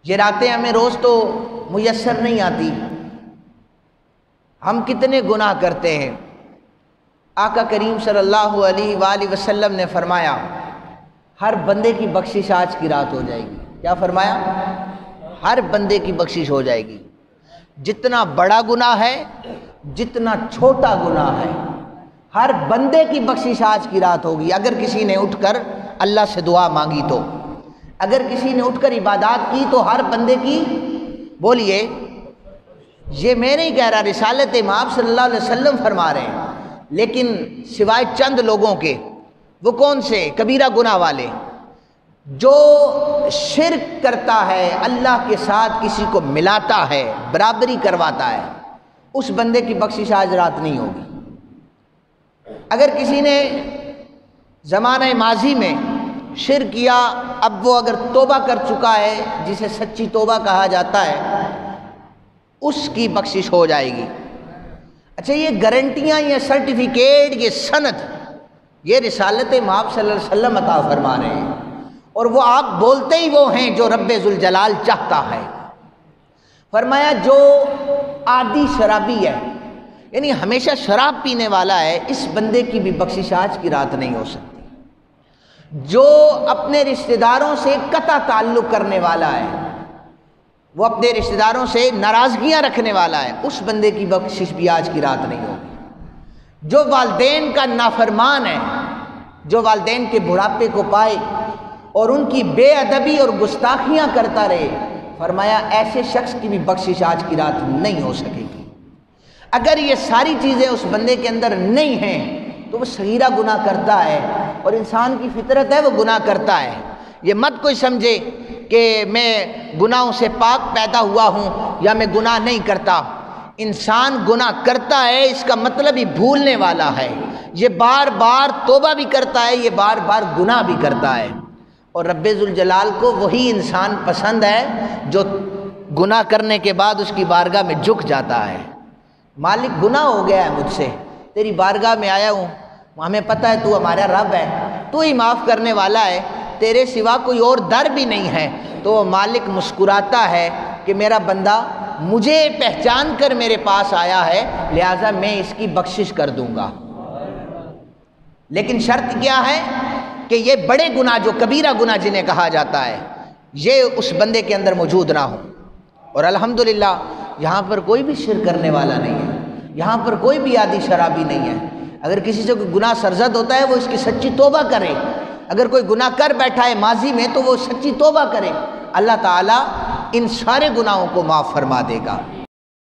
یہ راتیں ہمیں روز تو میسر نہیں آتی، ہم کتنے گناہ کرتے ہیں۔ آقا کریم صلی اللہ علیہ وآلہ وسلم نے فرمایا ہر بندے کی بخشش آج کی رات ہو جائے گی۔ کیا فرمایا؟ ہر بندے کی بخشش ہو جائے گی، جتنا بڑا گناہ ہے جتنا چھوٹا گناہ ہے، ہر بندے کی بخشش آج کی رات ہوگی اگر کسی نے اٹھ کر اللہ سے دعا مانگی تو، اگر کسی نے اٹھ کر عبادات کی تو ہر بندے کی۔ بولیے، یہ میں نہیں کہہ رہا، رسالت مآب صلی اللہ علیہ وسلم فرما رہے ہیں، لیکن سوائے چند لوگوں کے، وہ کون سے؟ کبیرہ گناہ والے، جو شرک کرتا ہے، اللہ کے ساتھ کسی کو ملاتا ہے، برابری کرواتا ہے، اس بندے کی بخشش آج رات نہیں ہوگی۔ اگر کسی نے زمانہ ماضی میں شرک کیا، اب وہ اگر توبہ کر چکا ہے، جسے سچی توبہ کہا جاتا ہے، اس کی بخشش ہو جائے گی۔ اچھا، یہ گارنٹیاں، یہ سرٹیفکیٹ، یہ سند، یہ رسالت مآب صلی اللہ علیہ وسلم عطا فرما رہے ہیں، اور وہ آپ بولتے ہی وہ ہیں جو رب ذوالجلال چاہتا ہے۔ فرمایا جو عادی شرابی ہے، یعنی ہمیشہ شراب پینے والا ہے، اس بندے کی بھی بخشش آج کی رات نہیں ہو سکتی۔ جو اپنے رشتہ داروں سے قطع تعلق کرنے والا ہے، وہ اپنے رشتہ داروں سے ناراضگیاں رکھنے والا ہے، اس بندے کی بخشش بھی آج کی رات نہیں ہوگی۔ جو والدین کا نافرمان ہے، جو والدین کے بڑھاپے کو پائے اور ان کی بے ادبی اور گستاخیاں کرتا رہے، فرمایا ایسے شخص کی بھی بخشش آج کی رات نہیں ہو سکے گی۔ اگر یہ ساری چیزیں اس بندے کے اندر نہیں ہیں تو وہ صغیرہ گناہ کرتا ہے، اور انسان کی فطرت ہے وہ گناہ کرتا ہے۔ یہ مت کوئی سمجھے کہ میں گناہوں سے پاک پیدا ہوا ہوں یا میں گناہ نہیں کرتا۔ انسان گناہ کرتا ہے، اس کا مطلب ہی بھولنے والا ہے، یہ بار بار توبہ بھی کرتا ہے، یہ بار بار گناہ بھی کرتا ہے، اور رب ذوالجلال کو وہی انسان پسند ہے جو گناہ کرنے کے بعد اس کی بارگاہ میں جھک جاتا ہے۔ مالک گناہ ہو گیا ہے مجھ سے، تیری بارگاہ میں آیا ہوں، ہمیں پتہ ہے تو ہمارا رب ہے، تو ہی معاف کرنے والا ہے، تیرے سوا کوئی اور در بھی نہیں ہے، تو وہ مالک مسکراتا ہے کہ میرا بندہ مجھے پہچان کر میرے پاس آیا ہے، لہٰذا میں اس کی بخشش کر دوں گا۔ لیکن شرط کیا ہے کہ یہ بڑے گناہ، جو کبیرہ گناہ جنہیں کہا جاتا ہے، یہ اس بندے کے اندر موجود نہ ہو۔ اور الحمدللہ یہاں پر کوئی بھی شرک کرنے والا نہیں ہے، یہاں پر کوئی بھی عادی شرابی نہیں ہے۔ اگر کسی سے کوئی گناہ سرزد ہوتا ہے وہ اس کی سچی توبہ کرے، اگر کوئی گناہ کر بیٹھا ہے ماضی میں تو وہ سچی توبہ کرے، اللہ تعالیٰ ان سارے گناہوں کو معاف فرما دے گا۔